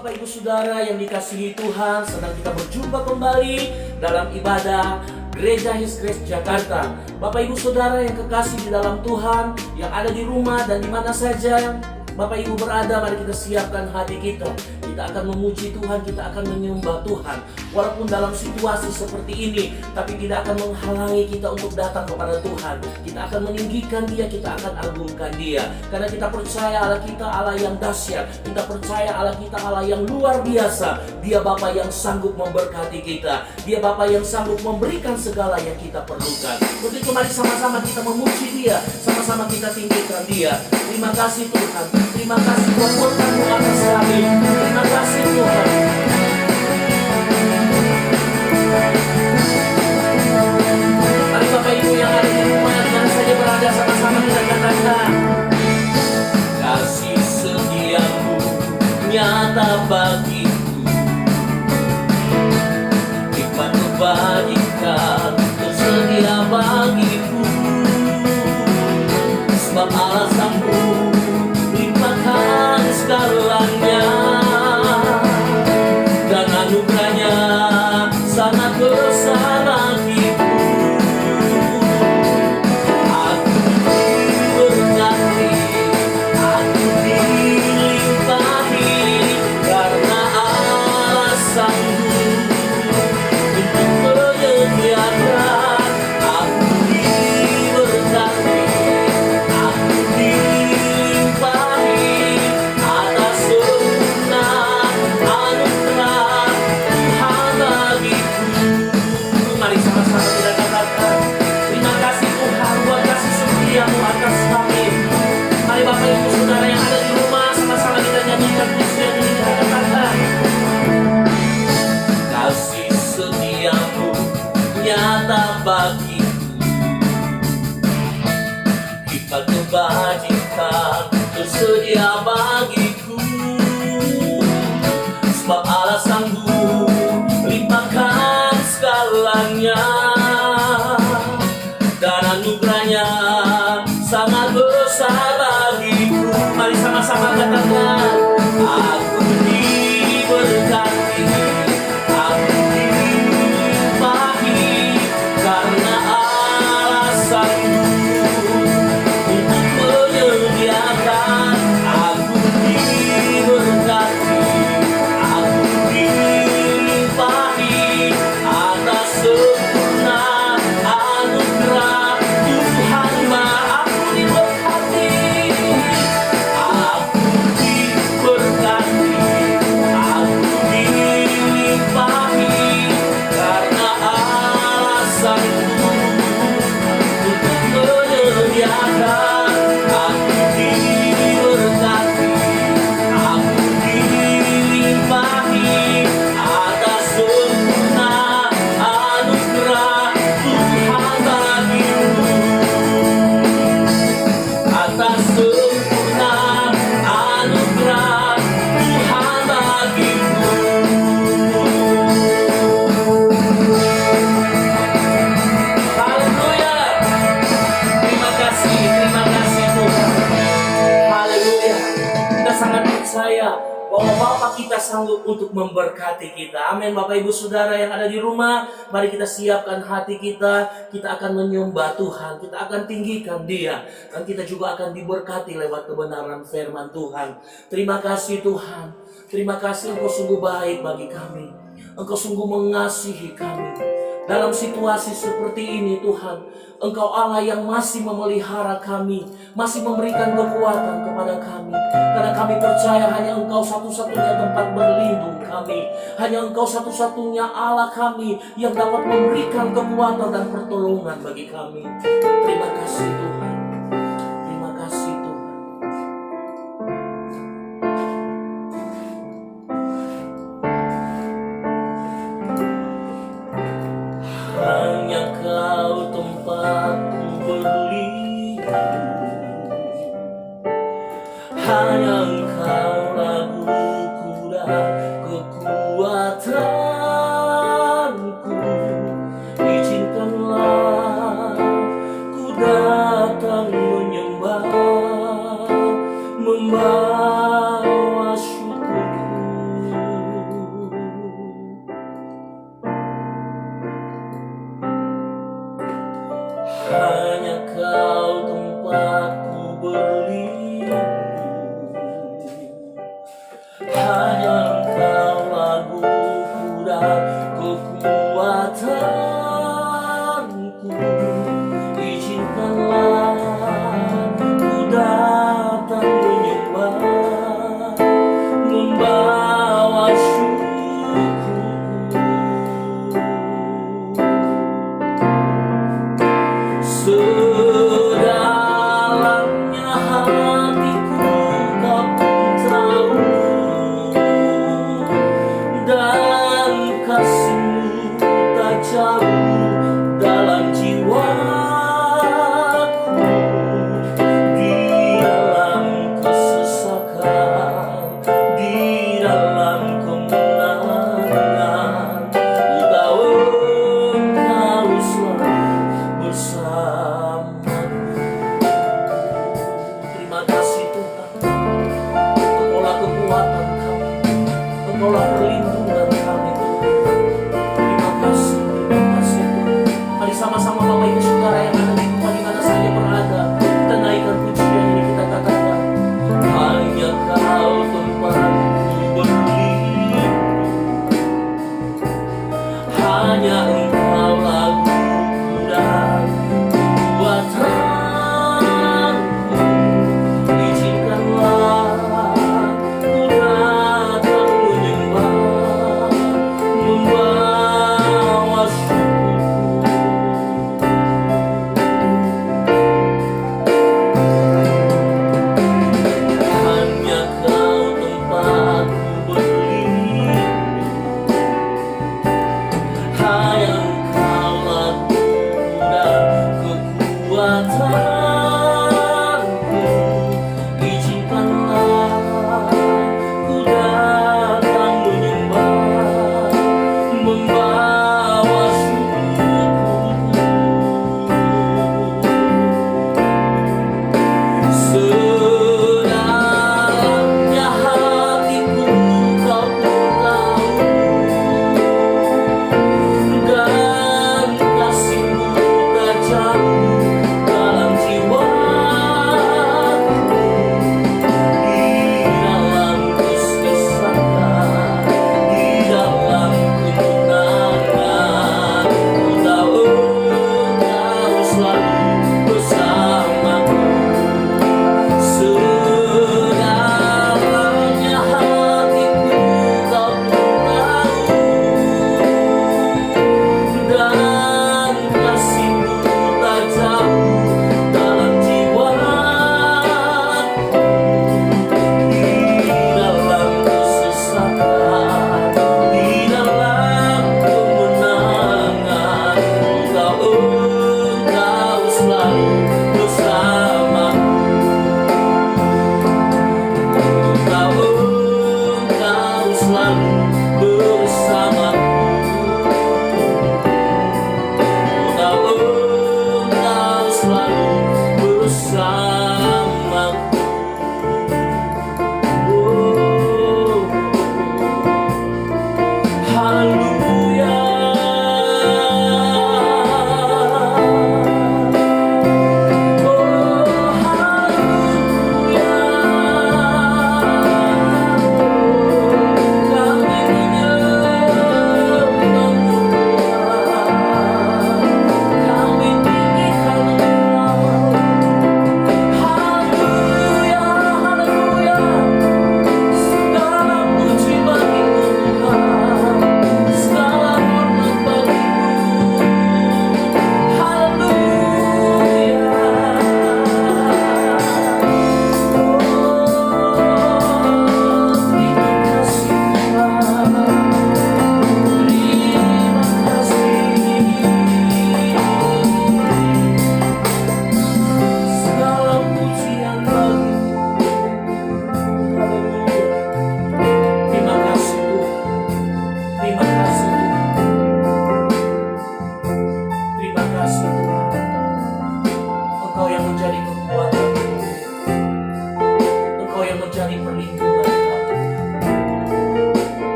Bapak Ibu Saudara yang dikasihi Tuhan, senang kita berjumpa kembali dalam ibadah Gereja His Grace Jakarta. Bapak Ibu Saudara yang kekasih di dalam Tuhan, yang ada di rumah dan di mana saja Bapak Ibu berada, mari kita siapkan hati kita. Kita akan memuji Tuhan, kita akan menyembah Tuhan. Walaupun dalam situasi seperti ini, tapi tidak akan menghalangi kita untuk datang kepada Tuhan. Kita akan meninggikan Dia, kita akan agungkan Dia. Karena kita percaya Allah kita Allah yang dahsyat. Kita percaya Allah kita Allah yang luar biasa. Dia Bapa yang sanggup memberkati kita. Dia Bapa yang sanggup memberikan segala yang kita perlukan. Untuk itu mari sama-sama kita memuji Dia, sama-sama kita tinggikan Dia. Terima kasih Tuhan. Terima kasih buat berkat-Mu atas kami. Terima kasih Tuhan. Mari Bapak Ibu yang ada di rumah, di mana saja berada, sama-sama kita katakan, kasih setia-Mu nyata bagiku, hikmat-Mu bagikan tersedia bagiku, sebab alasan-Mu limpahkan segalanya, dan anugerahnya sangat besar bagiku. Aku diberkati, aku dilimpahi, karena alasan-Mu untuk menyediakan. Aku diberkati, aku dilimpahi atas sempurna anugerah Tuhan bagiku. Mari sama-sama kita katakan, terima kasih Tuhan buat kasih setia-Mu atas kami. Mari Bapak Ibu Saudara yang ada di rumah, sama-sama kita nyanyikan pujian ini, kita katakan, kasih setia-Mu nyata bagiku, hikmat kebajikan tersedia bagiku, sebab alasan-Mu limpahkan segalanya, dan anugerahnya sangat besar bagiku. Mari sama-sama katakan, aku diberkati, aku dilimpahi, karena alasan-Mu untuk menyediakan. Aku diberkati, aku dilimpahi atas sempurna anugerah Tuhan. Aku diberkati, aku diberkati, aku dilimpahi, karena alasan-Mu untuk menyediakan. Aku diberkati, aku dilimpahi atas sempurna anugerah Tuhan bagiku, atas sempurna anugerah Tuhan bagiku. Haleluya. Terima kasih Tuhan. Haleluya. Kita sangat percaya bahwa Bapa kita sanggup untuk memberkati kita. Amin. Bapak Ibu Saudara yang ada di rumah, mari kita siapkan hati kita. Kita akan menyembah Tuhan, kita akan tinggikan Dia, dan kita juga akan diberkati lewat kebenaran firman Tuhan. Terima kasih Tuhan. Terima kasih Engkau sungguh baik bagi kami. Engkau sungguh mengasihi kami. Dalam situasi seperti ini Tuhan, Engkau Allah yang masih memelihara kami, masih memberikan kekuatan kepada kami. Karena kami percaya hanya Engkau satu-satunya tempat berlindung kami. Hanya Engkau satu-satunya Allah kami yang dapat memberikan kekuatan dan pertolongan bagi kami. Terima kasih Tuhan. Terima kasih Tuhan. Hanya Kau tempatku berlindung, hanya Engkau raguku dan kekuatanku. Izinkanlah ku dapat hanya Engkaulah guruku dan kekuatanku. Izinkanlah ku datang menyembah, membawa syukurku. Sedalamnya hatiku Kau pun tahu, dan kasih-Mu tak jauh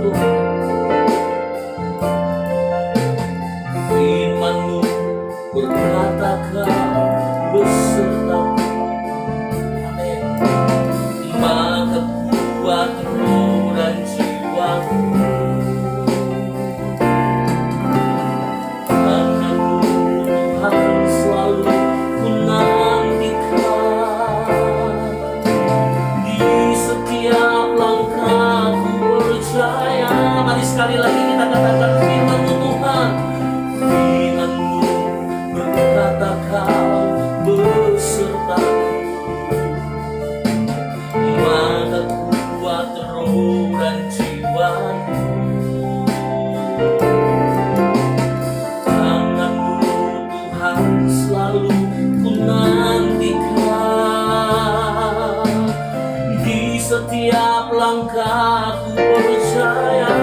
Tuhan. Firman-Mu berkata Kau besertaku. Amin. Maka kuat roh dan jiwaku. Tangan-Mu Tuhan selalu ku nantikan. Di setiap langkahku percaya. Mari sekali lagi kita katakan firman-Mu Tuhan. Firman-Mu berkata Kau besertaku. Maka kuat roh dan jiwaku. Tangan-Mu Tuhan selalu ku nantikan. Di setiap langkahku percaya.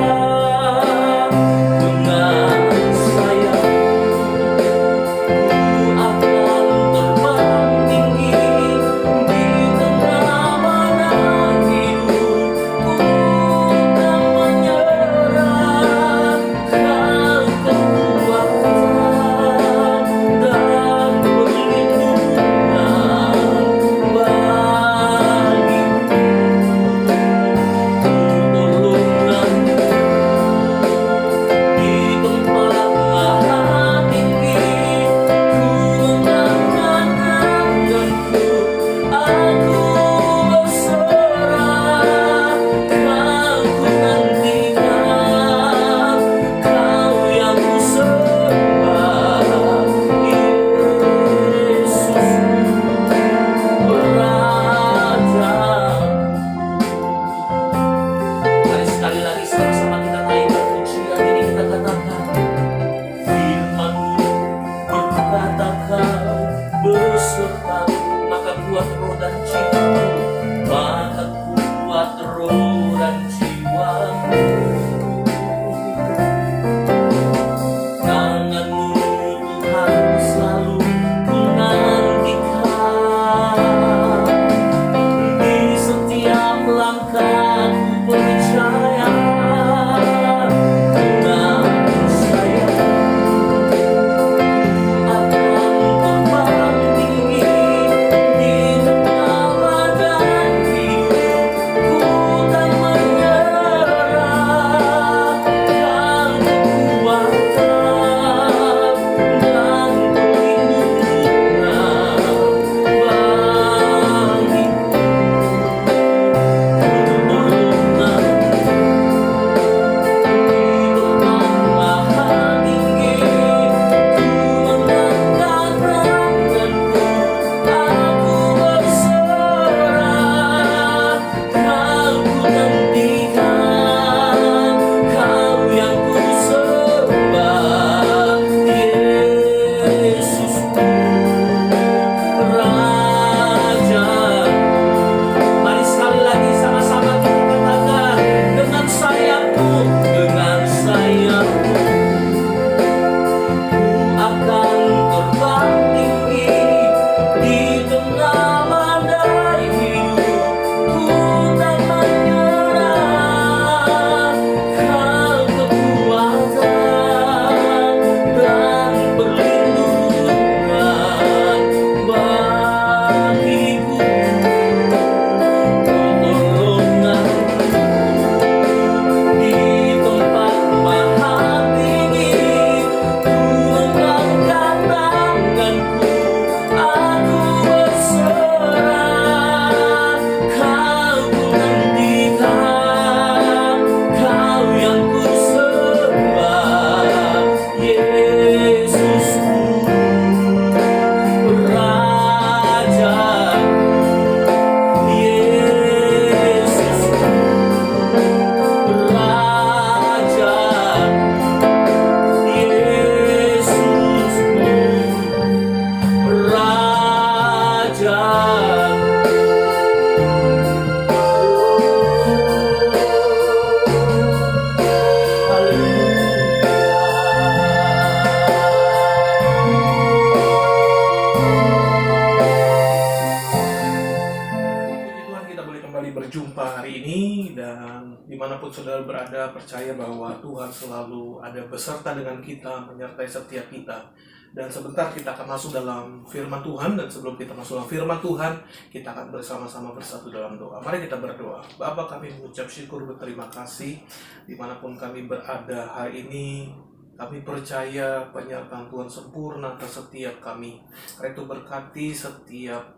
saudara berada, percaya bahwa Tuhan selalu ada beserta dengan kita, menyertai setiap kita. Dan sebentar kita akan masuk dalam firman Tuhan, dan sebelum kita masuk dalam firman Tuhan, kita akan bersama-sama bersatu dalam doa. Mari kita berdoa. Bapa, kami mengucap syukur, berterima kasih dimanapun kami berada hari ini. Kami percaya penyertaan Tuhan sempurna atas setiap kami. Karena itu berkati setiap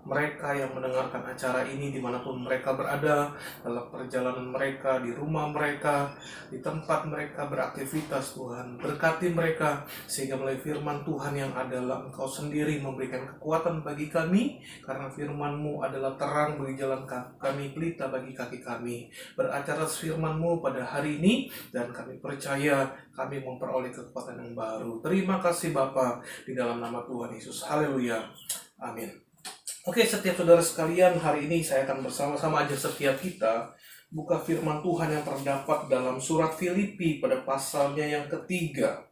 mereka yang mendengarkan acara ini dimanapun mereka berada, dalam perjalanan mereka, di rumah mereka, di tempat mereka beraktivitas. Tuhan berkati mereka sehingga melalui firman Tuhan yang adalah Engkau sendiri memberikan kekuatan bagi kami, karena firman-Mu adalah terang bagi jalan kami, pelita bagi kaki kami. Beracara firman-Mu pada hari ini, dan kami percaya kami memperoleh kekuatan yang baru. Terima kasih Bapa, di dalam nama Tuhan Yesus. Haleluya. Amin. Oke, setiap saudara sekalian, hari ini saya akan bersama-sama ajak setiap kita buka firman Tuhan yang terdapat dalam surat Filipi pada pasalnya yang ketiga.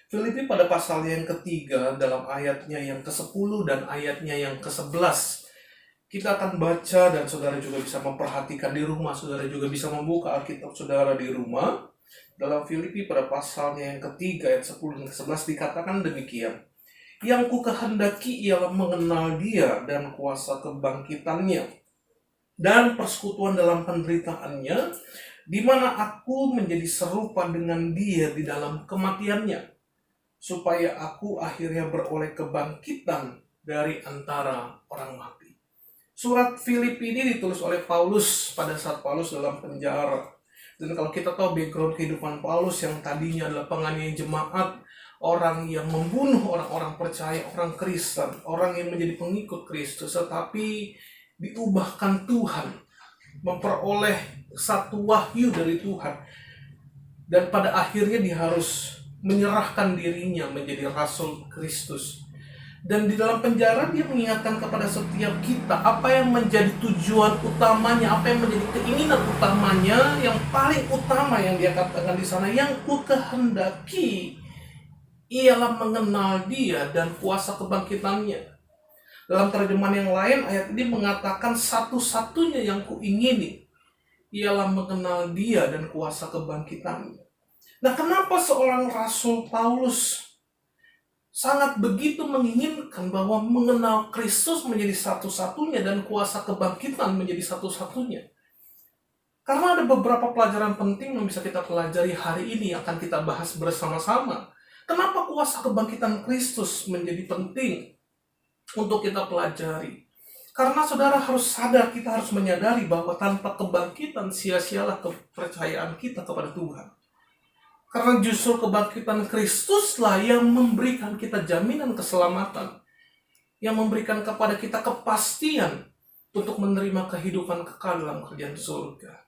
Filipi pada pasalnya yang ketiga, dalam ayatnya yang ke-10 dan ayatnya yang ke-11. Kita akan baca, dan saudara juga bisa memperhatikan di rumah, saudara juga bisa membuka Alkitab saudara di rumah. Dalam Filipi pada pasalnya yang ketiga, ayat 10 dan ke-11 dikatakan demikian. Yang ku kehendaki ialah mengenal Dia dan kuasa kebangkitannya dan persekutuan dalam penderitaannya, di mana aku menjadi serupa dengan Dia di dalam kematiannya, supaya aku akhirnya beroleh kebangkitan dari antara orang mati. Surat Filipi ini ditulis oleh Paulus pada saat Paulus dalam penjara. Dan kalau kita tahu background kehidupan Paulus yang tadinya adalah penganiaya jemaat, orang yang membunuh orang-orang percaya, orang Kristen, orang yang menjadi pengikut Kristus, tetapi diubahkan Tuhan, memperoleh satu wahyu dari Tuhan, dan pada akhirnya dia harus menyerahkan dirinya menjadi rasul Kristus. Dan di dalam penjara dia mengingatkan kepada setiap kita apa yang menjadi tujuan utamanya, apa yang menjadi keinginan utamanya, yang paling utama yang dia katakan di sana, yang ku kehendaki ialah mengenal Dia dan kuasa kebangkitannya. Dalam terjemahan yang lain, ayat ini mengatakan satu-satunya yang kuingini ialah mengenal Dia dan kuasa kebangkitannya. Nah, kenapa seorang Rasul Paulus sangat begitu menginginkan bahwa mengenal Kristus menjadi satu-satunya dan kuasa kebangkitan menjadi satu-satunya? Karena ada beberapa pelajaran penting yang bisa kita pelajari hari ini yang akan kita bahas bersama-sama. Kenapa kuasa kebangkitan Kristus menjadi penting untuk kita pelajari? Karena saudara harus sadar, kita harus menyadari bahwa tanpa kebangkitan sia-sialah kepercayaan kita kepada Tuhan. Karena justru kebangkitan Kristuslah yang memberikan kita jaminan keselamatan, yang memberikan kepada kita kepastian untuk menerima kehidupan kekal dalam kerajaan surga.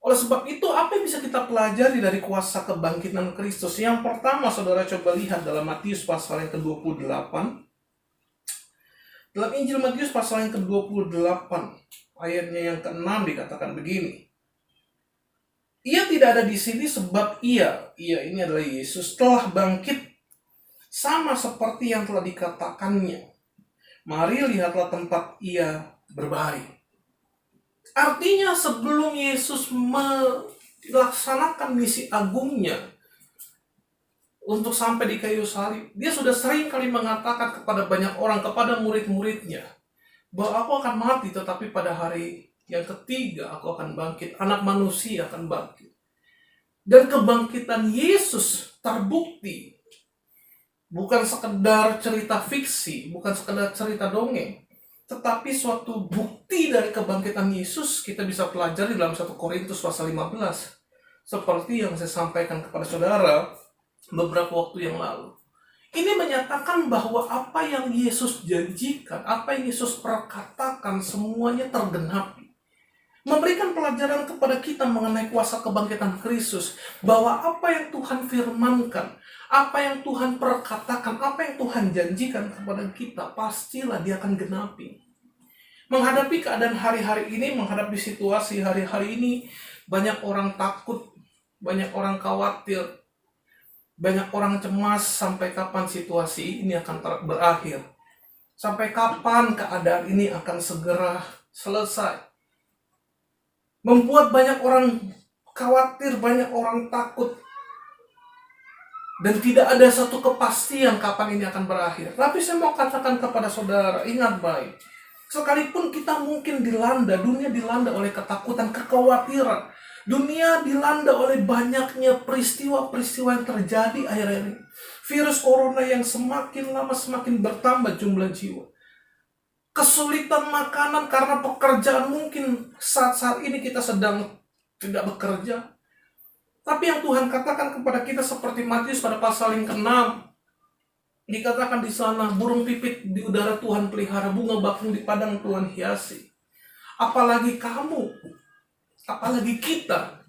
Oleh sebab itu, apa yang bisa kita pelajari dari kuasa kebangkitan Kristus? Yang pertama, saudara coba lihat dalam Matius pasal yang ke-28. Dalam Injil Matius pasal yang ke-28, ayatnya yang ke-6 dikatakan begini. Ia tidak ada di sini sebab ia ini adalah Yesus, telah bangkit sama seperti yang telah dikatakannya. Mari lihatlah tempat ia berbaring. Artinya sebelum Yesus melaksanakan misi agungnya untuk sampai di kayu salib, dia sudah sering kali mengatakan kepada banyak orang, kepada murid-muridnya, bahwa aku akan mati, tetapi pada hari yang ketiga aku akan bangkit, anak manusia akan bangkit. Dan kebangkitan Yesus terbukti, bukan sekedar cerita fiksi, bukan sekedar cerita dongeng, tetapi suatu bukti dari kebangkitan Yesus kita bisa pelajari dalam 1 Korintus pasal 15. Seperti yang saya sampaikan kepada saudara beberapa waktu yang lalu. Ini menyatakan bahwa apa yang Yesus janjikan, apa yang Yesus perkatakan, semuanya tergenapi. Memberikan pelajaran kepada kita mengenai kuasa kebangkitan Kristus, bahwa apa yang Tuhan firmankan, apa yang Tuhan perkatakan, apa yang Tuhan janjikan kepada kita, pastilah Dia akan genapi. Menghadapi keadaan hari-hari ini, menghadapi situasi hari-hari ini, banyak orang takut, banyak orang khawatir, banyak orang cemas sampai kapan situasi ini akan berakhir. Sampai kapan keadaan ini akan segera selesai. Membuat banyak orang khawatir, banyak orang takut, dan tidak ada satu kepastian kapan ini akan berakhir. Tapi saya mau katakan kepada saudara, ingat baik, sekalipun kita mungkin dunia dilanda oleh ketakutan, kekhawatiran, dunia dilanda oleh banyaknya peristiwa-peristiwa yang terjadi akhir-akhir ini. Virus corona yang semakin lama semakin bertambah jumlah jiwa. Kesulitan makanan karena pekerjaan, mungkin saat-saat ini kita sedang tidak bekerja. Tapi yang Tuhan katakan kepada kita seperti Matius pada pasal yang ke-6. Dikatakan di sana, burung pipit di udara Tuhan pelihara, bunga bakung di padang Tuhan hiasi. Apalagi kamu, apalagi kita.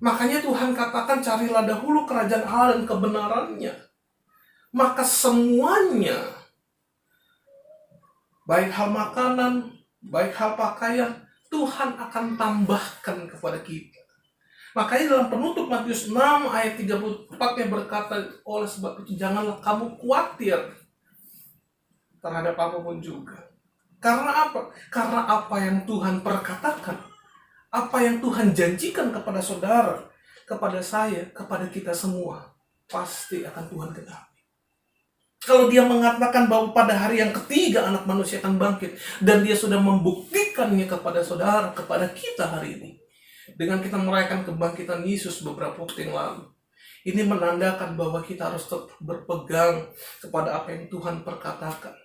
Makanya Tuhan katakan, carilah dahulu kerajaan Allah dan kebenarannya. Maka semuanya, baik hal makanan, baik hal pakaian, Tuhan akan tambahkan kepada kita. Makanya dalam penutup Matius 6 ayat 34 yang berkata, oleh sebab itu janganlah kamu khawatir terhadap apapun juga. Karena apa? Karena apa yang Tuhan perkatakan, apa yang Tuhan janjikan kepada saudara, kepada saya, kepada kita semua, pasti akan Tuhan genapi. Kalau dia mengatakan bahwa pada hari yang ketiga anak manusia akan bangkit, dan dia sudah membuktikannya kepada saudara, kepada kita hari ini, dengan kita merayakan kebangkitan Yesus beberapa waktu yang lalu, ini menandakan bahwa kita harus tetap berpegang kepada apa yang Tuhan perkatakan.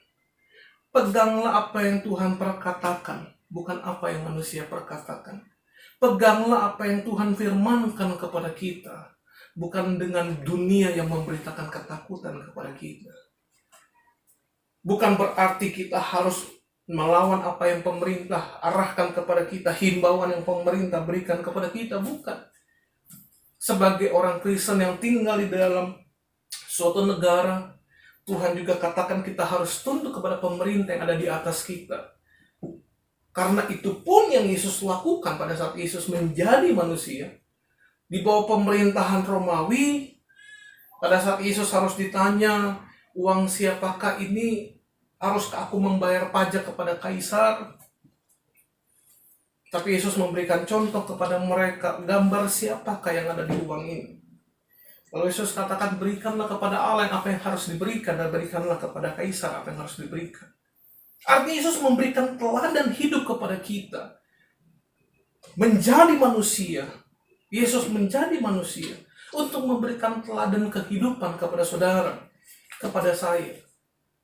Peganglah apa yang Tuhan perkatakan, bukan apa yang manusia perkatakan. Peganglah apa yang Tuhan firmankan kepada kita, bukan dengan dunia yang memberitakan ketakutan kepada kita. Bukan berarti kita harus melawan apa yang pemerintah arahkan kepada kita, himbauan yang pemerintah berikan kepada kita, bukan. Sebagai orang Kristen yang tinggal di dalam suatu negara, Tuhan juga katakan kita harus tunduk kepada pemerintah yang ada di atas kita. Karena itu pun yang Yesus lakukan pada saat Yesus menjadi manusia. Di bawah pemerintahan Romawi, pada saat Yesus harus ditanya, uang siapakah ini? Haruskah aku membayar pajak kepada kaisar? Tapi Yesus memberikan contoh kepada mereka, gambar siapakah yang ada di uang ini. Lalu Yesus katakan, berikanlah kepada Allah apa yang harus diberikan, dan berikanlah kepada kaisar apa yang harus diberikan. Artinya Yesus memberikan teladan hidup kepada kita. Menjadi manusia, Yesus menjadi manusia untuk memberikan teladan kehidupan kepada saudara, kepada saya.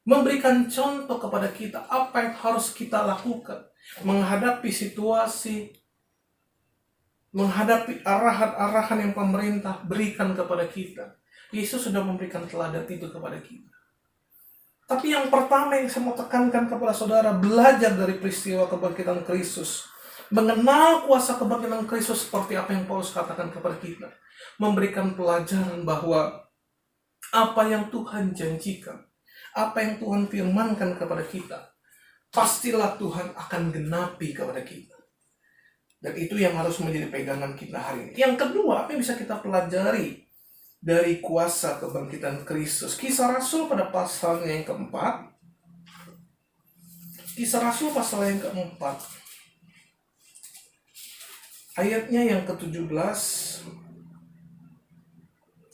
Memberikan contoh kepada kita apa yang harus kita lakukan menghadapi situasi, menghadapi arahan-arahan yang pemerintah berikan kepada kita. Yesus sudah memberikan teladan itu kepada kita. Tapi yang pertama yang saya mau tekankan kepada saudara, belajar dari peristiwa kebangkitan Kristus. Mengenal kuasa kebangkitan Kristus seperti apa yang Paulus katakan kepada kita. Memberikan pelajaran bahwa apa yang Tuhan janjikan, apa yang Tuhan firmankan kepada kita, pastilah Tuhan akan genapi kepada kita. Dan itu yang harus menjadi pegangan kita hari ini. Yang kedua, apa yang bisa kita pelajari dari kuasa kebangkitan Kristus? Kisah Rasul pada pasalnya yang keempat. Kisah Rasul pasal yang keempat, ayatnya yang ke-17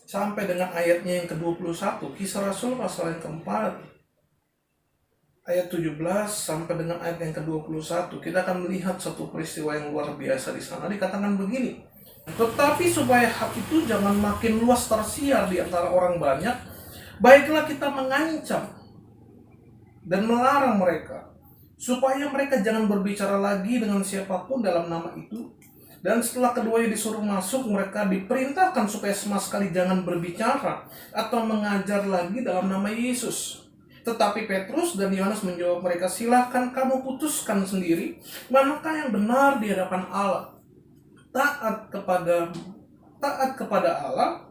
sampai dengan ayatnya yang ke-21. Kisah Rasul pasal yang keempat, ayat 17 sampai dengan ayat yang ke-21. Kita akan melihat satu peristiwa yang luar biasa di sana. Dikatakan begini, tetapi supaya hak itu jangan makin luas tersiar di antara orang banyak, baiklah kita mengancam dan melarang mereka, supaya mereka jangan berbicara lagi dengan siapapun dalam nama itu. Dan setelah keduanya disuruh masuk, mereka diperintahkan supaya sama sekali jangan berbicara atau mengajar lagi dalam nama Yesus. Tetapi Petrus dan Yohanes menjawab mereka, silakan kamu putuskan sendiri manakah yang benar di hadapan Allah. Taat kepada Allah,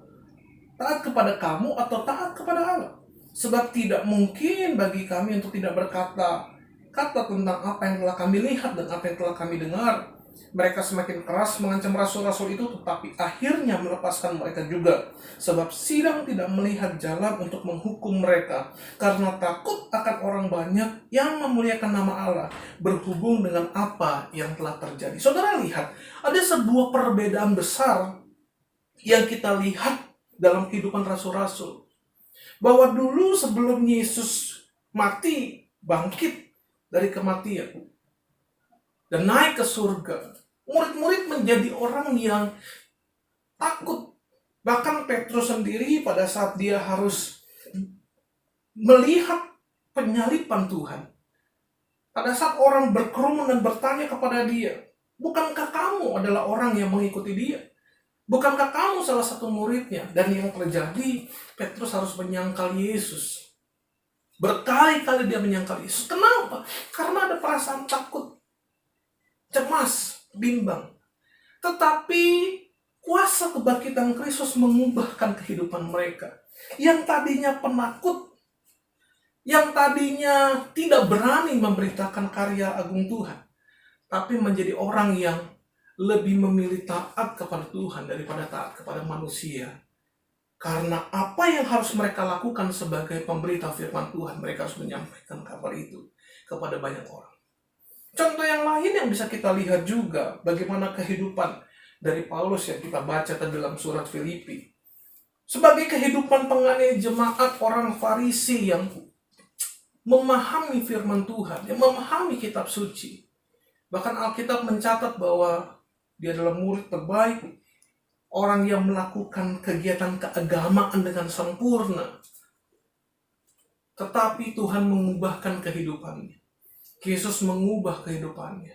taat kepada kamu, atau taat kepada Allah. Sebab tidak mungkin bagi kami untuk tidak berkata tentang apa yang telah kami lihat dan apa yang telah kami dengar. Mereka semakin keras mengancam rasul-rasul itu, tetapi akhirnya melepaskan mereka juga. Sebab sidang tidak melihat jalan untuk menghukum mereka, karena takut akan orang banyak yang memuliakan nama Allah berhubung dengan apa yang telah terjadi. Saudara lihat, ada sebuah perbedaan besar yang kita lihat dalam kehidupan rasul-rasul. Bahwa dulu sebelum Yesus mati, bangkit dari kematian, dan naik ke surga, murid-murid menjadi orang yang takut. Bahkan Petrus sendiri pada saat dia harus melihat penyaliban Tuhan, pada saat orang berkerumun dan bertanya kepada dia, bukankah kamu adalah orang yang mengikuti dia? Bukankah kamu salah satu muridnya? Dan yang terjadi, Petrus harus menyangkal Yesus. Berkali-kali dia menyangkal Yesus. Kenapa? Karena ada perasaan takut, cemas, bimbang. Tetapi kuasa kebangkitan Kristus mengubahkan kehidupan mereka. Yang tadinya penakut, yang tadinya tidak berani memberitakan karya agung Tuhan, tapi menjadi orang yang lebih memilih taat kepada Tuhan daripada taat kepada manusia. Karena apa yang harus mereka lakukan sebagai pemberita firman Tuhan, mereka harus menyampaikan kabar itu kepada banyak orang. Contoh yang lain yang bisa kita lihat juga, bagaimana kehidupan dari Paulus yang kita baca dalam surat Filipi. Sebagai kehidupan penganiaya jemaat orang Farisi yang memahami firman Tuhan, yang memahami kitab suci. Bahkan Alkitab mencatat bahwa dia adalah murid terbaik, orang yang melakukan kegiatan keagamaan dengan sempurna. Tetapi Tuhan mengubahkan kehidupannya. Yesus mengubah kehidupannya.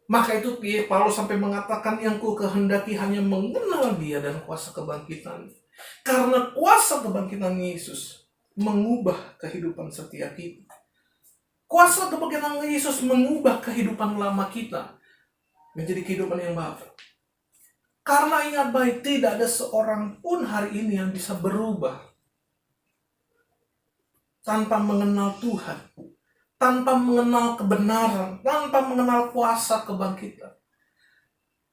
Maka itu Paulus sampai mengatakan, yang ku kehendaki hanya mengenal dia dan kuasa kebangkitannya. Karena kuasa kebangkitan Yesus mengubah kehidupan setiap kita. Kuasa kebangkitan Yesus mengubah kehidupan lama kita menjadi kehidupan yang baru. Karena ingat baik, tidak ada seorang pun hari ini yang bisa berubah tanpa mengenal Tuhan, tanpa mengenal kebenaran, tanpa mengenal kuasa kebangkitan.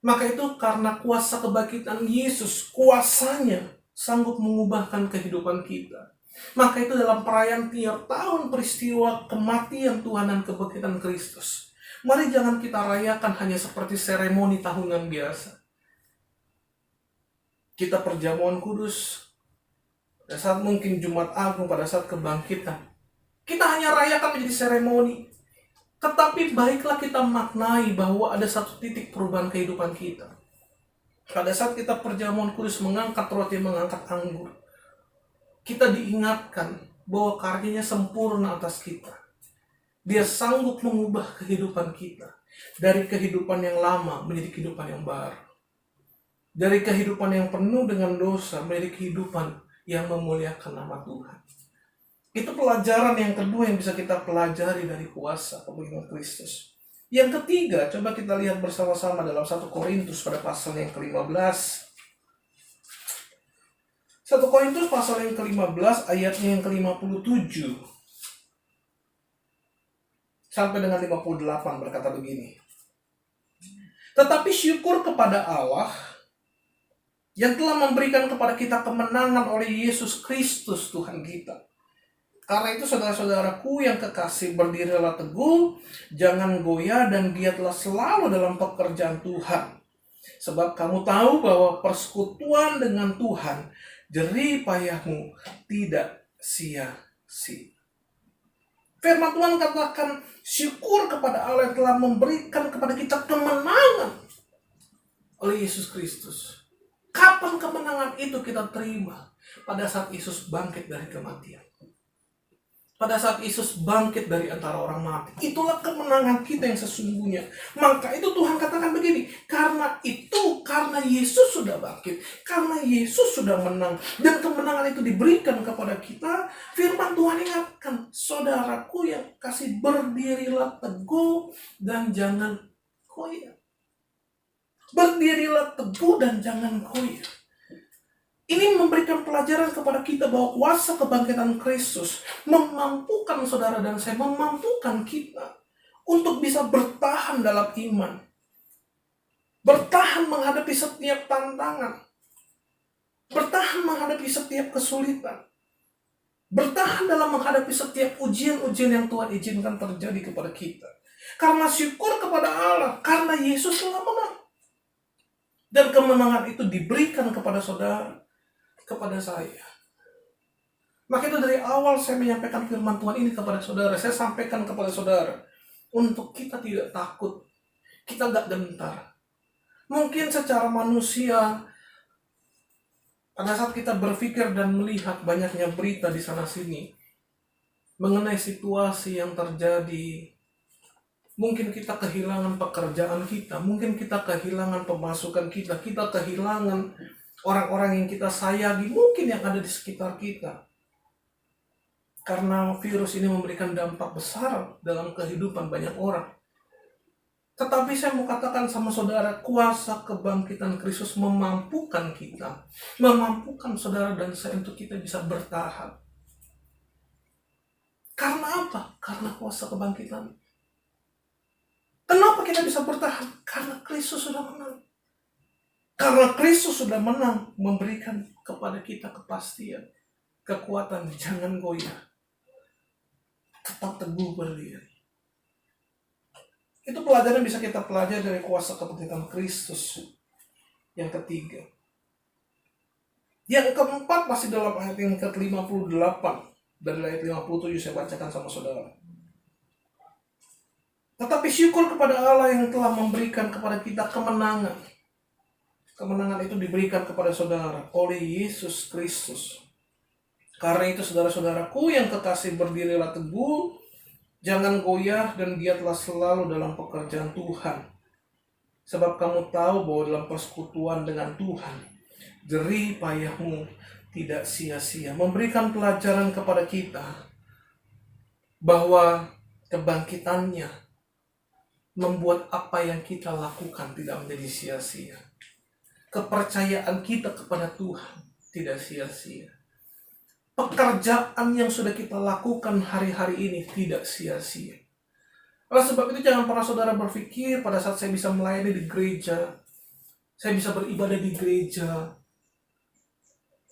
Maka itu karena kuasa kebangkitan Yesus, kuasanya sanggup mengubahkan kehidupan kita. Maka itu dalam perayaan tiap tahun peristiwa kematian Tuhan dan kebangkitan Kristus, mari jangan kita rayakan hanya seperti seremoni tahunan biasa. Kita perjamuan kudus, pada saat mungkin Jumat Agung, pada saat kebangkitan, kita hanya rayakan menjadi seremoni. Tetapi baiklah kita maknai bahwa ada satu titik perubahan kehidupan kita. Pada saat kita perjamuan kudus, mengangkat roti, mengangkat anggur, kita diingatkan bahwa karyanya sempurna atas kita. Dia sanggup mengubah kehidupan kita dari kehidupan yang lama menjadi kehidupan yang baru. Dari kehidupan yang penuh dengan dosa menjadi kehidupan yang memuliakan nama Tuhan. Itu pelajaran yang kedua yang bisa kita pelajari dari kuasa kebangkitan Kristus. Yang ketiga, coba kita lihat bersama-sama dalam 1 Korintus pada pasal yang ke-15. 1 Korintus pasal yang ke-15 ayatnya yang ke-57 sampai dengan 58 berkata begini. Tetapi syukur kepada Allah yang telah memberikan kepada kita kemenangan oleh Yesus Kristus Tuhan kita. Karena itu saudara-saudaraku yang kekasih, berdirilah teguh, jangan goyah, dan giatlah selalu dalam pekerjaan Tuhan. Sebab kamu tahu bahwa persekutuan dengan Tuhan, jerih payahmu tidak sia-sia. Firman Tuhan katakan, syukur kepada Allah yang telah memberikan kepada kita kemenangan oleh Yesus Kristus. Kapan kemenangan itu kita terima? Pada saat Yesus bangkit dari kematian. Pada saat Yesus bangkit dari antara orang mati. Itulah kemenangan kita yang sesungguhnya. Maka itu Tuhan katakan begini, karena Yesus sudah bangkit, karena Yesus sudah menang, dan kemenangan itu diberikan kepada kita. Firman Tuhan ingatkan, saudaraku yang kasih, berdirilah teguh dan jangan goyah. Berdirilah teguh dan jangan goyah. Ini memberikan pelajaran kepada kita bahwa kuasa kebangkitan Kristus memampukan saudara dan saya, memampukan kita untuk bisa bertahan dalam iman. bertahan menghadapi setiap tantangan, bertahan menghadapi setiap kesulitan, bertahan dalam menghadapi setiap ujian-ujian yang Tuhan izinkan terjadi kepada kita. Karena syukur kepada Allah, karena Yesus telah menang. Dan kemenangan itu diberikan kepada saudara, kepada saya. Maka itu dari awal saya menyampaikan firman Tuhan ini kepada saudara. Saya sampaikan kepada saudara, untuk kita tidak takut, kita gak gentar. Mungkin secara manusia, pada saat kita berpikir dan melihat banyaknya berita di sana-sini, mengenai situasi yang terjadi, mungkin kita kehilangan pekerjaan kita, mungkin kita kehilangan pemasukan kita, kita kehilangan orang-orang yang kita sayangi, mungkin yang ada di sekitar kita. Karena virus ini memberikan dampak besar dalam kehidupan banyak orang. Tetapi saya mau katakan sama saudara, kuasa kebangkitan Kristus memampukan kita, memampukan saudara dan saya untuk kita bisa bertahan. Karena apa? Karena kuasa kebangkitan. Kenapa kita bisa bertahan? Karena Kristus sudah menang. Karena Kristus sudah menang, memberikan kepada kita kepastian, kekuatan, jangan goyah. Tetap teguh berdiri. Itu pelajaran bisa kita pelajari dari kuasa kebangkitan Kristus. Yang ketiga. Yang keempat masih dalam ayat yang ke-58. Dari ayat 57 saya bacakan sama saudara. Tetapi syukur kepada Allah yang telah memberikan kepada kita kemenangan. Kemenangan itu diberikan kepada saudara oleh Yesus Kristus. Karena itu saudara-saudaraku yang kekasih, berdirilah teguh, jangan goyah dan giatlah selalu dalam pekerjaan Tuhan. Sebab kamu tahu bahwa dalam persekutuan dengan Tuhan, jerih payahmu tidak sia-sia. Memberikan pelajaran kepada kita bahwa kebangkitannya membuat apa yang kita lakukan tidak menjadi sia-sia. Kepercayaan kita kepada Tuhan tidak sia-sia. Pekerjaan yang sudah kita lakukan hari-hari ini tidak sia-sia. Oleh sebab itu jangan pernah saudara berpikir pada saat saya bisa melayani di gereja, saya bisa beribadah di gereja,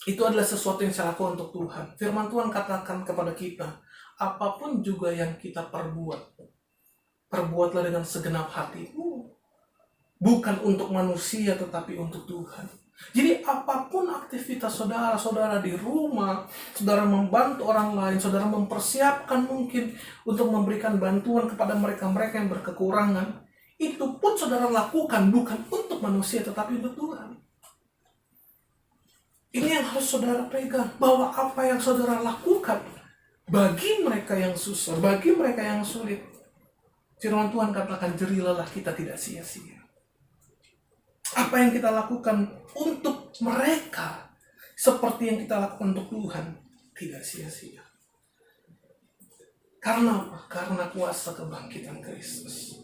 itu adalah sesuatu yang saya lakukan untuk Tuhan. Firman Tuhan katakan kepada kita, apapun juga yang kita perbuat, perbuatlah dengan segenap hatimu. Bukan untuk manusia tetapi untuk Tuhan. Jadi apapun aktivitas saudara-saudara di rumah, saudara membantu orang lain, saudara mempersiapkan mungkin untuk memberikan bantuan kepada mereka-mereka yang berkekurangan, itu pun saudara lakukan bukan untuk manusia tetapi untuk Tuhan. Ini yang harus saudara pegang, bahwa apa yang saudara lakukan bagi mereka yang susah, bagi mereka yang sulit, firman Tuhan katakan, jerilah kita tidak sia-sia. Apa yang kita lakukan untuk mereka seperti yang kita lakukan untuk Tuhan tidak sia-sia. Karena apa? Karena kuasa kebangkitan Kristus.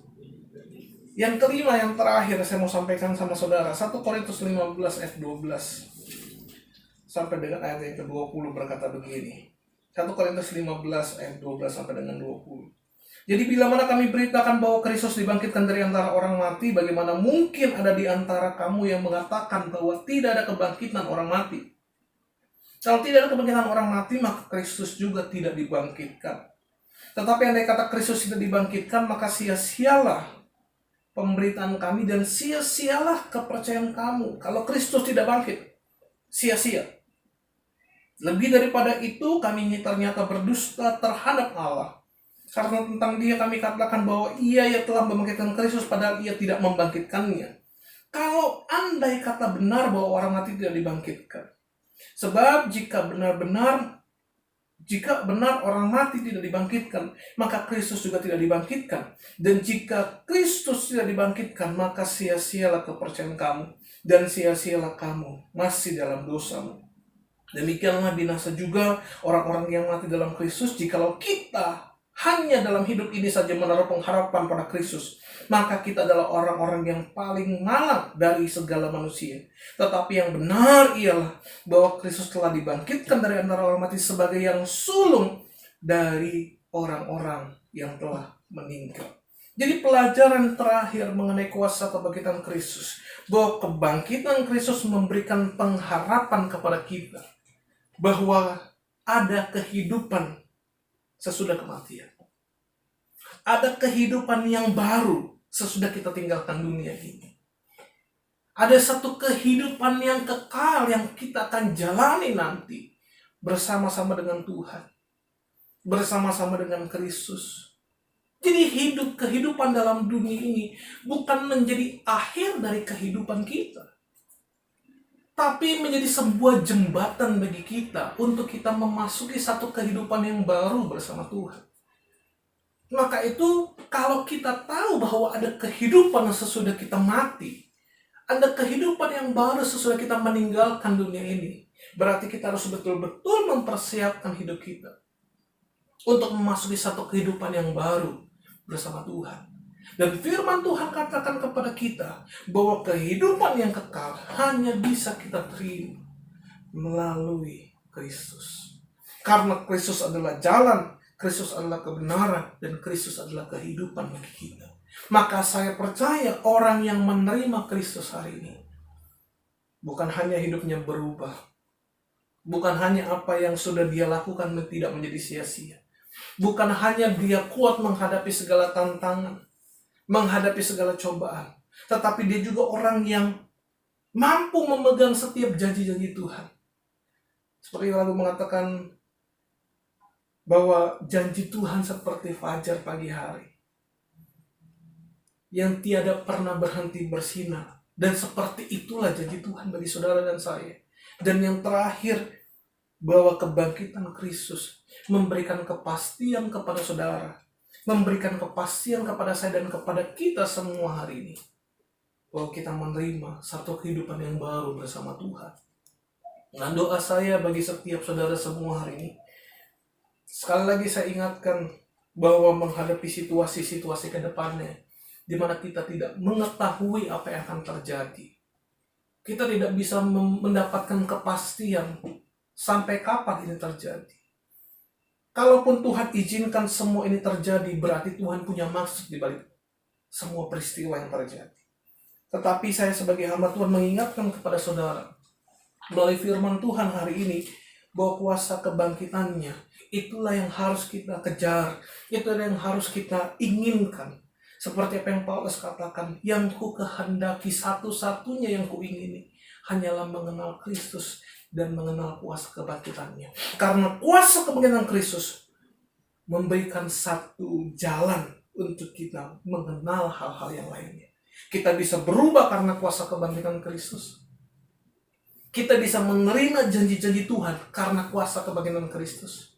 Yang kelima, yang terakhir saya mau sampaikan sama saudara, 1 Korintus 15 ayat 12 sampai dengan ayat yang ke-20 berkata begini. 1 Korintus 15 ayat 12 sampai dengan 20. Jadi bila mana kami beritakan bahwa Kristus dibangkitkan dari antara orang mati, bagaimana mungkin ada di antara kamu yang mengatakan bahwa tidak ada kebangkitan orang mati? Kalau tidak ada kebangkitan orang mati, maka Kristus juga tidak dibangkitkan. Tetapi andai kata Kristus tidak dibangkitkan, maka sia-sialah pemberitaan kami dan sia-sialah kepercayaan kamu. Kalau Kristus tidak bangkit, sia-sia. Lebih daripada itu, kami ini ternyata berdusta terhadap Allah. Karena tentang dia kami katakan bahwa ia telah membangkitkan Kristus padahal ia tidak membangkitkannya. Kalau andai kata benar bahwa orang mati tidak dibangkitkan. Sebab jika benar orang mati tidak dibangkitkan, maka Kristus juga tidak dibangkitkan. Dan jika Kristus tidak dibangkitkan, maka sia-sialah kepercayaan kamu dan sia-sialah kamu masih dalam dosamu. Demikianlah binasa juga orang-orang yang mati dalam Kristus, jikalau kita hanya dalam hidup ini saja menaruh pengharapan pada Kristus, maka kita adalah orang-orang yang paling malang dari segala manusia. Tetapi yang benar ialah bahwa Kristus telah dibangkitkan dari antara orang mati sebagai yang sulung dari orang-orang yang telah meninggal. Jadi pelajaran terakhir mengenai kuasa kebangkitan Kristus, bahwa kebangkitan Kristus memberikan pengharapan kepada kita bahwa ada kehidupan sesudah kematian. Ada kehidupan yang baru sesudah kita tinggalkan dunia ini. Ada satu kehidupan yang kekal yang kita akan jalani nanti bersama-sama dengan Tuhan, bersama-sama dengan Kristus. Jadi kehidupan dalam dunia ini bukan menjadi akhir dari kehidupan kita, tapi menjadi sebuah jembatan bagi kita untuk kita memasuki satu kehidupan yang baru bersama Tuhan. Maka itu, kalau kita tahu bahwa ada kehidupan sesudah kita mati, ada kehidupan yang baru sesudah kita meninggalkan dunia ini, berarti kita harus betul-betul mempersiapkan hidup kita untuk memasuki satu kehidupan yang baru bersama Tuhan. Dan firman Tuhan katakan kepada kita bahwa kehidupan yang kekal hanya bisa kita terima melalui Kristus. Karena Kristus adalah jalan, Kristus adalah kebenaran, dan Kristus adalah kehidupan bagi kita. Maka saya percaya orang yang menerima Kristus hari ini bukan hanya hidupnya berubah, bukan hanya apa yang sudah dia lakukan tidak menjadi sia-sia, bukan hanya dia kuat menghadapi segala tantangan, menghadapi segala cobaan, tetapi dia juga orang yang mampu memegang setiap janji-janji Tuhan. Seperti lagu mengatakan bahwa janji Tuhan seperti fajar pagi hari yang tiada pernah berhenti bersinar. Dan seperti itulah janji Tuhan bagi saudara dan saya. Dan yang terakhir, bahwa kebangkitan Kristus memberikan kepastian kepada saudara, memberikan kepastian kepada saya dan kepada kita semua hari ini, bahwa kita menerima satu kehidupan yang baru bersama Tuhan. Nah, doa saya bagi setiap saudara semua hari ini, sekali lagi saya ingatkan bahwa menghadapi situasi-situasi ke depannya, di mana kita tidak mengetahui apa yang akan terjadi, kita tidak bisa mendapatkan kepastian sampai kapan ini terjadi. Kalaupun Tuhan izinkan semua ini terjadi, berarti Tuhan punya maksud di balik semua peristiwa yang terjadi. Tetapi saya sebagai hamba Tuhan mengingatkan kepada saudara melalui firman Tuhan hari ini, bahwa kuasa kebangkitannya itulah yang harus kita kejar, itulah yang harus kita inginkan. Seperti apa yang Paulus katakan, yang ku kehendaki, satu-satunya yang ku ingini hanyalah mengenal Kristus dan mengenal kuasa kebangkitannya. Karena kuasa kebangkitan Kristus memberikan satu jalan untuk kita mengenal hal-hal yang lainnya. Kita bisa berubah karena kuasa kebangkitan Kristus. Kita bisa menerima janji-janji Tuhan karena kuasa kebangkitan Kristus.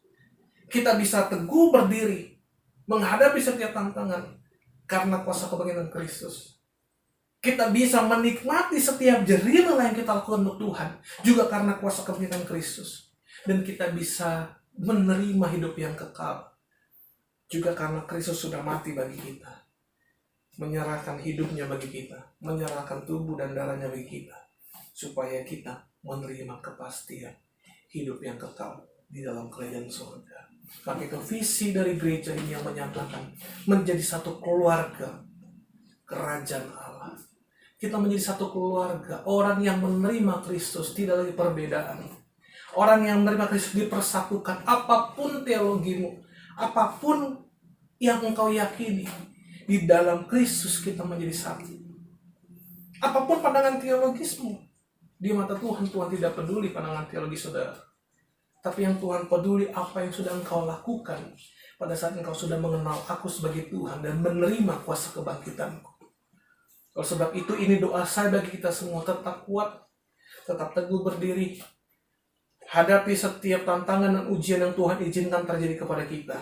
Kita bisa teguh berdiri menghadapi setiap tantangan karena kuasa kebangkitan Kristus. Kita bisa menikmati setiap jerih lelah yang kita lakukan untuk Tuhan juga karena kuasa kebangkitan Kristus. Dan kita bisa menerima hidup yang kekal juga karena Kristus sudah mati bagi kita, menyerahkan hidupnya bagi kita, menyerahkan tubuh dan darahnya bagi kita, supaya kita menerima kepastian hidup yang kekal di dalam kerajaan surga. Maka itu visi dari gereja ini yang menyatakan menjadi satu keluarga kerajaan Allah. Kita menjadi satu keluarga, orang yang menerima Kristus, tidak lagi perbedaan. Orang yang menerima Kristus dipersatukan, apapun teologimu, apapun yang engkau yakini, di dalam Kristus kita menjadi satu. Apapun pandangan teologismu, di mata Tuhan, Tuhan tidak peduli pandangan teologi saudara. Tapi yang Tuhan peduli apa yang sudah engkau lakukan pada saat engkau sudah mengenal aku sebagai Tuhan dan menerima kuasa kebangkitanku. Oleh sebab itu, ini doa saya bagi kita semua, tetap kuat, tetap teguh berdiri, hadapi setiap tantangan dan ujian yang Tuhan izinkan terjadi kepada kita.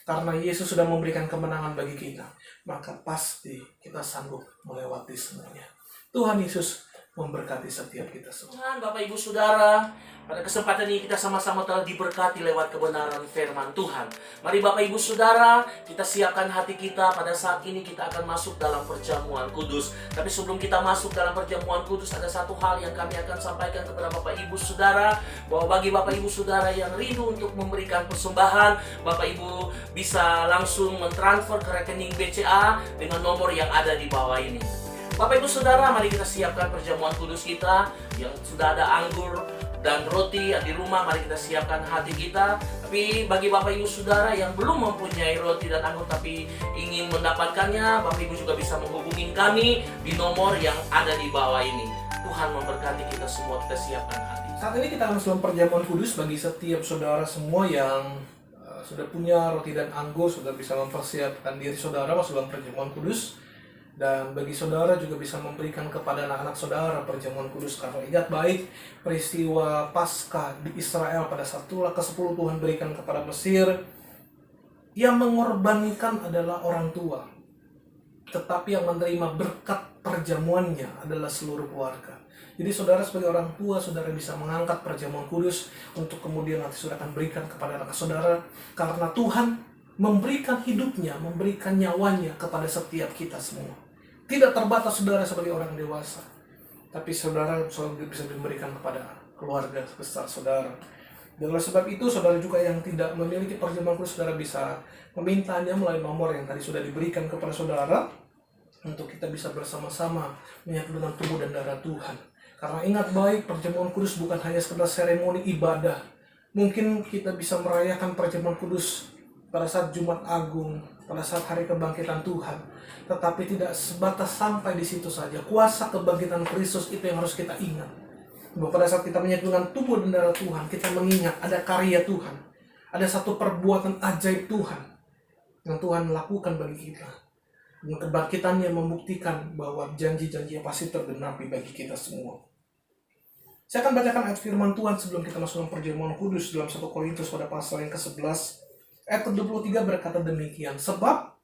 Karena Yesus sudah memberikan kemenangan bagi kita, maka pasti kita sanggup melewati semuanya. Tuhan Yesus memberkati setiap kita semua. Tuhan, Bapak Ibu Saudara, Pada kesempatan ini kita sama-sama telah diberkati lewat kebenaran firman Tuhan. Mari Bapak Ibu Saudara, kita siapkan hati kita. Pada saat ini kita akan masuk dalam perjamuan kudus. Tapi sebelum kita masuk dalam perjamuan kudus, ada satu hal yang kami akan sampaikan kepada Bapak Ibu Saudara, bahwa bagi Bapak Ibu Saudara yang rindu untuk memberikan persembahan, Bapak Ibu bisa langsung mentransfer ke rekening BCA dengan nomor yang ada di bawah ini. Bapak Ibu Saudara, mari kita siapkan perjamuan kudus kita yang sudah ada anggur dan roti yang di rumah. Mari kita siapkan hati kita. Tapi bagi Bapak Ibu Saudara yang belum mempunyai roti dan anggur tapi ingin mendapatkannya, Bapak Ibu juga bisa menghubungi kami di nomor yang ada di bawah ini. Tuhan memberkati kita semua. Kita siapkan hati. Saat ini kita akan dalam perjamuan kudus. Bagi setiap saudara semua yang sudah punya roti dan anggur, sudah bisa mempersiapkan diri saudara masuk dalam perjamuan kudus. Dan bagi saudara juga bisa memberikan kepada anak-anak saudara perjamuan kudus. Karena ingat baik peristiwa Paskah di Israel pada saat ke-10 Tuhan berikan kepada Mesir. Yang mengorbankan adalah orang tua, tetapi yang menerima berkat perjamuannya adalah seluruh keluarga. Jadi saudara sebagai orang tua, saudara bisa mengangkat perjamuan kudus untuk kemudian nanti saudara akan berikan kepada anak saudara. Karena Tuhan memberikan hidupnya, memberikan nyawanya kepada setiap kita semua. Tidak terbatas saudara sebagai orang dewasa, tapi saudara selalu bisa memberikan kepada keluarga besar saudara. Dan oleh sebab itu, saudara juga yang tidak memiliki perjamuan kudus, saudara bisa memintanya melalui nomor yang tadi sudah diberikan kepada saudara, untuk kita bisa bersama-sama menyatu dengan tubuh dan darah Tuhan. Karena ingat baik, perjamuan kudus bukan hanya sekedar seremoni ibadah. Mungkin kita bisa merayakan perjamuan kudus pada saat Jumat Agung, pada saat hari kebangkitan Tuhan. Tetapi tidak sebatas sampai di situ saja. Kuasa kebangkitan Kristus itu yang harus kita ingat. Bahwa pada saat kita menyatu dengan tubuh dan darah Tuhan, kita mengingat ada karya Tuhan. Ada satu perbuatan ajaib Tuhan yang Tuhan lakukan bagi kita. Dan kebangkitannya membuktikan bahwa janji-janji yang pasti tergenapi bagi kita semua. Saya akan bacakan ayat firman Tuhan sebelum kita masuk dalam perjamuan kudus dalam 1 Korintus pada pasal yang ke-11. Ayat ke-23 berkata demikian. Sebab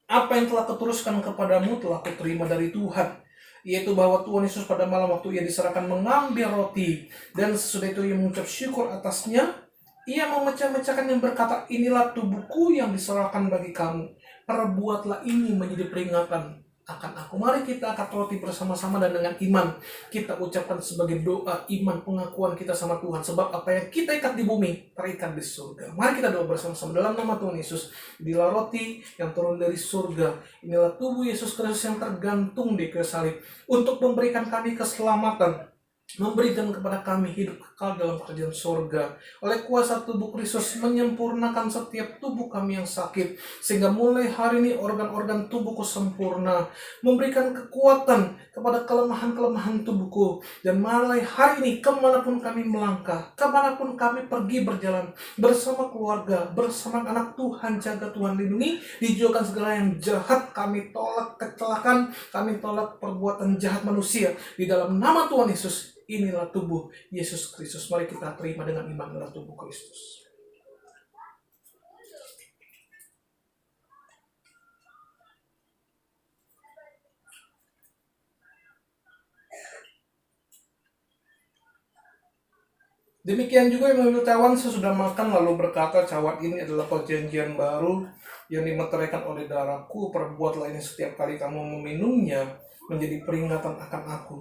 apa yang telah kuteruskan kepadamu telah kuterima dari Tuhan, yaitu bahwa Tuhan Yesus pada malam waktu ia diserahkan mengambil roti, dan sesudah itu ia mengucap syukur atasnya, ia memecah-mecahkan yang berkata, inilah tubuhku yang diserahkan bagi kamu. Perbuatlah ini menjadi peringatan akan aku. Mari kita angkat roti bersama-sama dan dengan iman kita ucapkan sebagai doa iman pengakuan kita sama Tuhan. Sebab apa yang kita ikat di bumi terikat di surga. Mari kita doa bersama-sama dalam nama Tuhan Yesus. Inilah roti yang turun dari surga. Inilah tubuh Yesus Kristus yang tergantung di kayu salib untuk memberikan kami keselamatan, memberikan kepada kami hidup kekal dalam kerajaan surga. Oleh kuasa tubuh Kristus menyempurnakan setiap tubuh kami yang sakit, sehingga mulai hari ini organ-organ tubuhku sempurna, memberikan kekuatan kepada kelemahan-kelemahan tubuhku. Dan mulai hari ini kemanapun kami melangkah, kemanapun kami pergi berjalan bersama keluarga, bersama anak Tuhan, jaga Tuhan lindungi, dijauhkan segala yang jahat. Kami tolak kecelakaan, kami tolak perbuatan jahat manusia di dalam nama Tuhan Yesus. Inilah tubuh Yesus Kristus. Mari kita terima dengan iman adalah tubuh Kristus. Demikian juga yang mengambil cawan sesudah makan lalu berkata, cawan ini adalah perjanjian baru yang dimeteraikan oleh darahku. Perbuatlah ini setiap kali kamu meminumnya menjadi peringatan akan aku.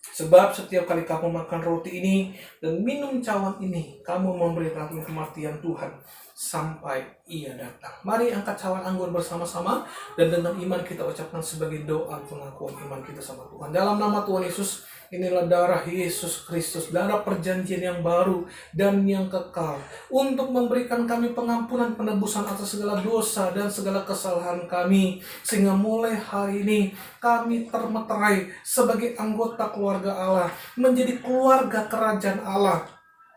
Sebab setiap kali kamu makan roti ini dan minum cawan ini, kamu memberitakan kematian Tuhan sampai ia datang. Mari angkat cawan anggur bersama-sama dan dengan iman kita ucapkan sebagai doa pengakuan iman kita sama Tuhan. Dalam nama Tuhan Yesus, inilah darah Yesus Kristus, darah perjanjian yang baru dan yang kekal, untuk memberikan kami pengampunan penebusan atas segala dosa dan segala kesalahan kami, sehingga mulai hari ini kami termeterai sebagai anggota keluarga Allah, menjadi keluarga kerajaan Allah,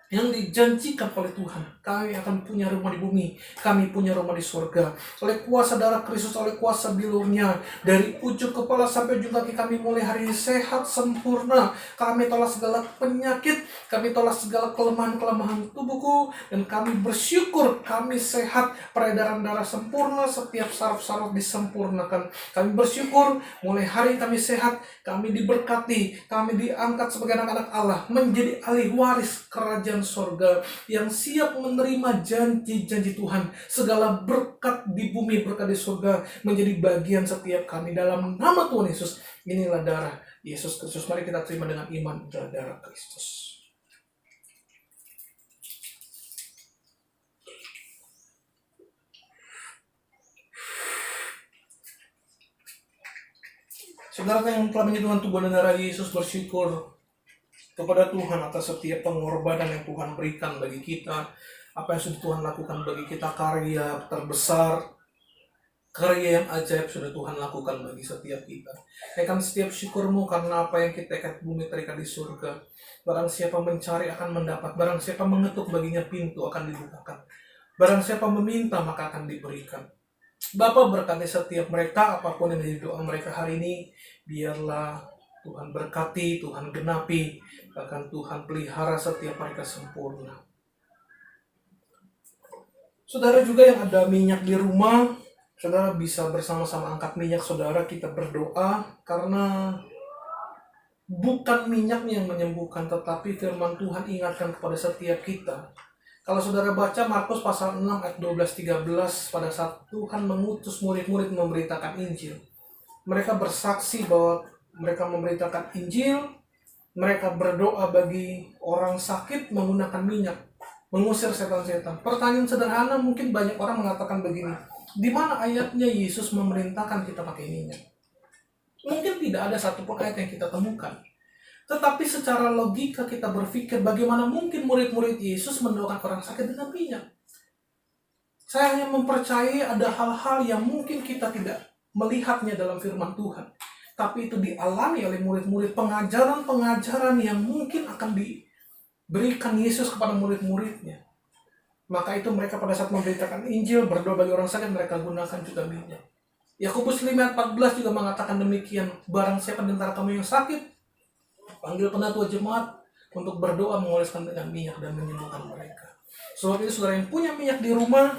yang dijanjikan oleh Tuhan. Kami akan punya rumah di bumi, kami punya rumah di surga. Oleh kuasa darah Kristus, oleh kuasa bilurnya, dari ujung kepala sampai ujung kaki kami mulai hari ini sehat sempurna. Kami tolak segala penyakit, kami tolak segala kelemahan-kelemahan tubuhku, dan kami bersyukur kami sehat, peredaran darah sempurna, setiap saraf-saraf disempurnakan. Kami bersyukur mulai hari ini kami sehat, kami diberkati, kami diangkat sebagai anak-anak Allah, menjadi ahli waris kerajaan sorga yang siap menerima janji-janji Tuhan. Segala berkat di bumi, berkat di surga menjadi bagian setiap kami dalam nama Tuhan Yesus. Inilah darah Yesus Kristus. Mari kita terima dengan iman darah Kristus. Saudara yang telah menyentuh tubuh dan darah Yesus, bersyukur kepada Tuhan atas setiap pengorbanan yang Tuhan berikan bagi kita. Apa yang sudah Tuhan lakukan bagi kita, karya terbesar, karya yang ajaib sudah Tuhan lakukan bagi setiap kita. Naikkan setiap syukurmu karena apa yang kita ikat bumi terikat di surga. Barang siapa mencari akan mendapat, barang siapa mengetuk baginya pintu akan dibukakan. Barang siapa meminta maka akan diberikan. Bapa, berkati setiap mereka, apapun yang menjadi doa mereka hari ini, biarlah Tuhan berkati, Tuhan genapi, bahkan Tuhan pelihara setiap mereka sempurna. Saudara juga yang ada minyak di rumah, saudara bisa bersama-sama angkat minyak saudara, kita berdoa, karena bukan minyaknya yang menyembuhkan, tetapi firman Tuhan ingatkan kepada setiap kita. Kalau saudara baca Markus pasal 6 ayat 12-13, pada saat Tuhan mengutus murid-murid memberitakan Injil, mereka bersaksi bahwa mereka memberitakan Injil, mereka berdoa bagi orang sakit menggunakan minyak, mengusir setan-setan. Pertanyaan sederhana, mungkin banyak orang mengatakan begini, di mana ayatnya Yesus memerintahkan kita pakai minyak? Mungkin tidak ada satupun ayat yang kita temukan. Tetapi secara logika kita berpikir, bagaimana mungkin murid-murid Yesus mendoakan orang sakit dengan minyak? Saya hanya mempercayai ada hal-hal yang mungkin kita tidak melihatnya dalam firman Tuhan. Tapi itu dialami oleh murid-murid, pengajaran-pengajaran yang mungkin akan diberikan Yesus kepada murid-muridnya. Maka itu mereka pada saat memberitakan Injil, berdoa bagi orang sakit, mereka gunakan juga minyak. Yakobus 5:14 juga mengatakan demikian, barang siapa di antara kamu yang sakit, panggil penatua jemaat untuk berdoa mengoleskan dengan minyak dan menyembuhkan mereka. Sebab itu saudara yang punya minyak di rumah,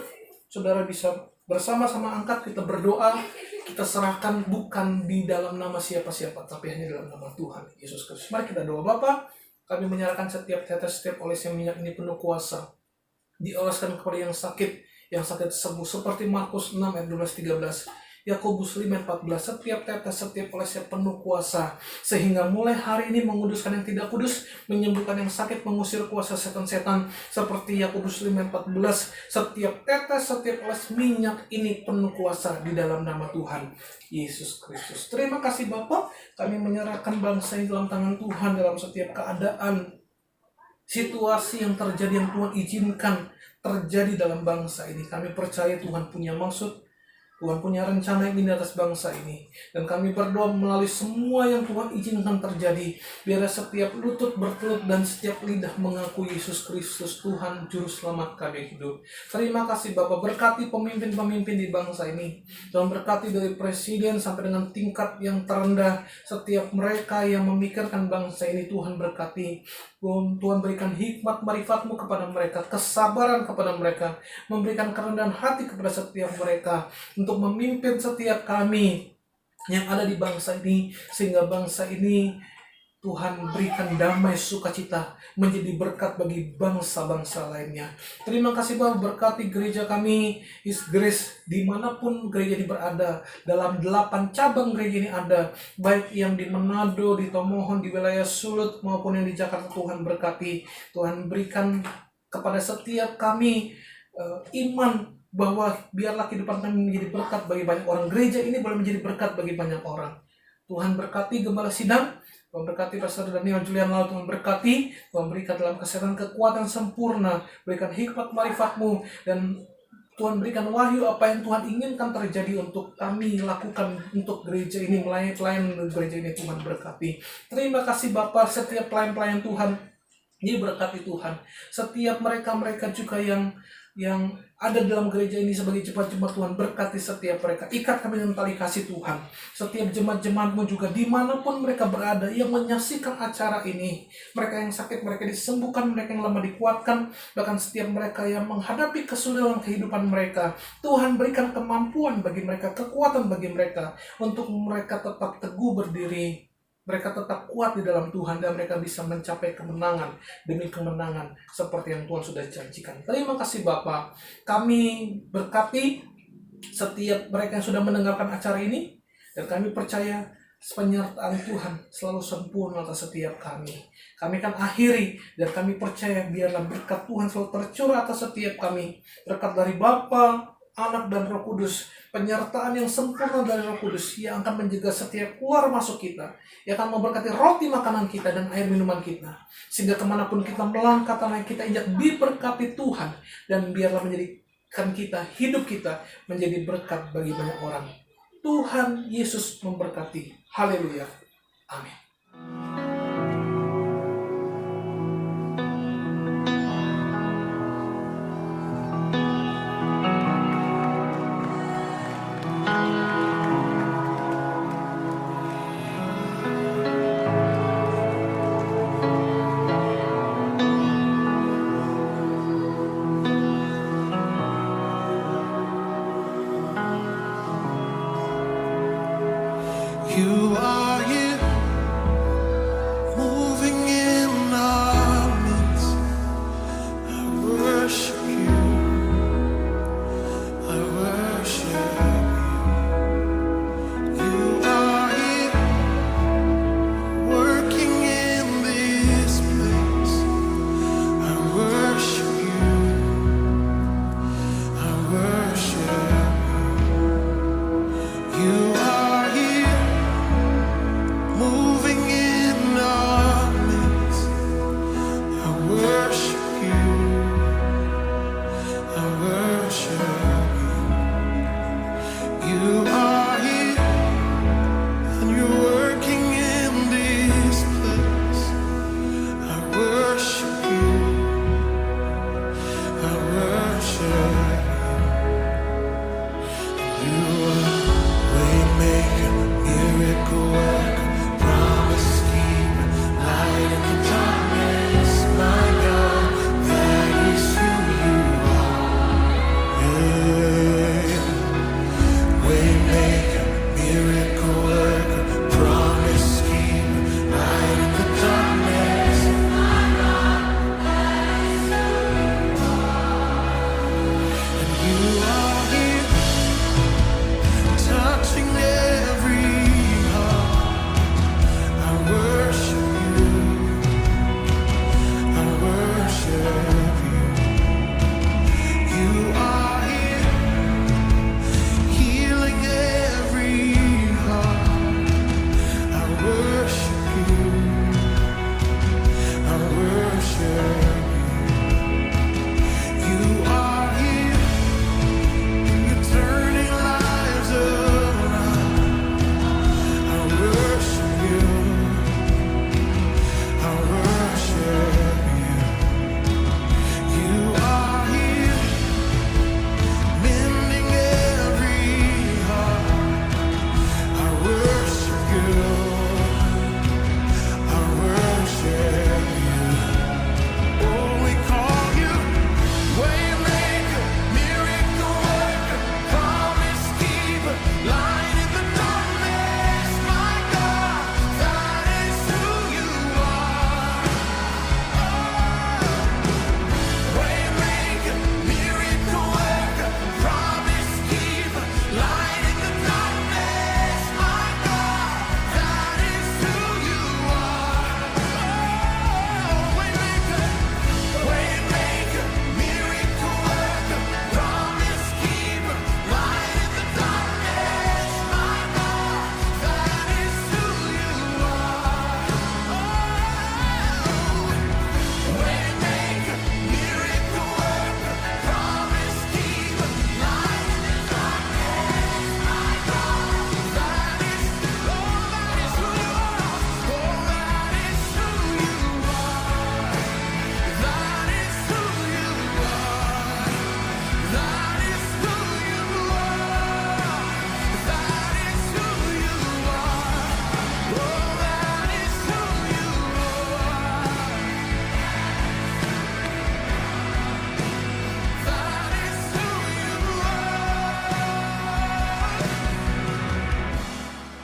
saudara bisa bersama-sama angkat, kita berdoa, kita serahkan bukan di dalam nama siapa-siapa, tapi hanya dalam nama Tuhan Yesus Kristus. Mari kita doa. Bapa, kami menyerahkan setiap tetes, setiap olesnya minyak ini penuh kuasa, dioleskan kepada yang sakit sembuh, seperti Markus 6 ayat 12-13. Yakobus 5:14, setiap tetes, setiap olesnya penuh kuasa, sehingga mulai hari ini menguduskan yang tidak kudus, menyembuhkan yang sakit, mengusir kuasa setan-setan. Seperti Yakobus 5:14, setiap tetes, setiap oles minyak ini penuh kuasa di dalam nama Tuhan Yesus Kristus. Terima kasih Bapa, kami menyerahkan bangsa ini dalam tangan Tuhan dalam setiap keadaan, situasi yang terjadi, yang Tuhan izinkan terjadi dalam bangsa ini. Kami percaya Tuhan punya maksud, Tuhan punya rencana yang indah atas bangsa ini. Dan kami berdoa melalui semua yang Tuhan izinkan terjadi, biar setiap lutut bertelut dan setiap lidah mengaku Yesus Kristus Tuhan Juru Selamat kami hidup. Terima kasih Bapak, berkati pemimpin-pemimpin di bangsa ini. Dan berkati dari presiden sampai dengan tingkat yang terendah, setiap mereka yang memikirkan bangsa ini, Tuhan berkati. Tuhan berikan hikmat marifat-Mu kepada mereka, kesabaran kepada mereka, memberikan kerendahan hati kepada setiap mereka, untuk memimpin setiap kami yang ada di bangsa ini, sehingga bangsa ini Tuhan berikan damai sukacita menjadi berkat bagi bangsa-bangsa lainnya. Terima kasih Bapak, berkati gereja kami His Grace dimanapun gereja ini berada, dalam 8 cabang gereja ini ada, baik yang di Manado, di Tomohon, di wilayah Sulut maupun yang di Jakarta. Tuhan berkati, Tuhan berikan kepada setiap kami iman bahwa biarlah kehidupan kami menjadi berkat bagi banyak orang. Gereja ini boleh menjadi berkat bagi banyak orang. Tuhan berkati Gembala Sidang, Tuhan berkati Pastor Daniel Julian Lau, Tuhan berkati, Tuhan berikan dalam kesehatan kekuatan sempurna, berikan hikmat marifat-Mu, dan Tuhan berikan wahyu apa yang Tuhan inginkan terjadi untuk kami lakukan untuk gereja ini, melayani pelayan gereja ini. Tuhan berkati. Terima kasih Bapak, setiap pelayan-pelayan Tuhan Ini berkati Tuhan. Setiap mereka juga yang ada dalam gereja ini sebagai jemaat-jemaat Tuhan, berkati setiap mereka. Ikat kami dengan tali kasih Tuhan. Setiap jemaat-jemaatmu juga dimanapun mereka berada yang menyaksikan acara ini. Mereka yang sakit mereka disembuhkan, mereka yang lemah dikuatkan. Bahkan setiap mereka yang menghadapi kesulitan kehidupan mereka, Tuhan berikan kemampuan bagi mereka, kekuatan bagi mereka, untuk mereka tetap teguh berdiri. Mereka tetap kuat di dalam Tuhan dan mereka bisa mencapai kemenangan demi kemenangan seperti yang Tuhan sudah janjikan. Terima kasih Bapa. Kami berkati setiap mereka yang sudah mendengarkan acara ini dan kami percaya penyertaan Tuhan selalu sempurna atas setiap kami. Kami akan akhiri dan kami percaya biarlah berkat Tuhan selalu tercurah atas setiap kami. Berkat dari Bapa, Anak dan Roh Kudus, penyertaan yang sempurna dari Roh Kudus yang akan menjaga setiap keluar masuk kita, yang akan memberkati roti makanan kita dan air minuman kita, sehingga kemanapun kita melangkah tanah kita injak diberkati Tuhan, dan biarlah menjadikan kita, hidup kita menjadi berkat bagi banyak orang. Tuhan Yesus memberkati. Haleluya. Amin. You are here, moving in our midst. I worship you, I worship you. You are here, working in this place. I worship you, I worship you. You are here, moving in our midst. I worship you, I worship you. You are here, and you're working in this place. I worship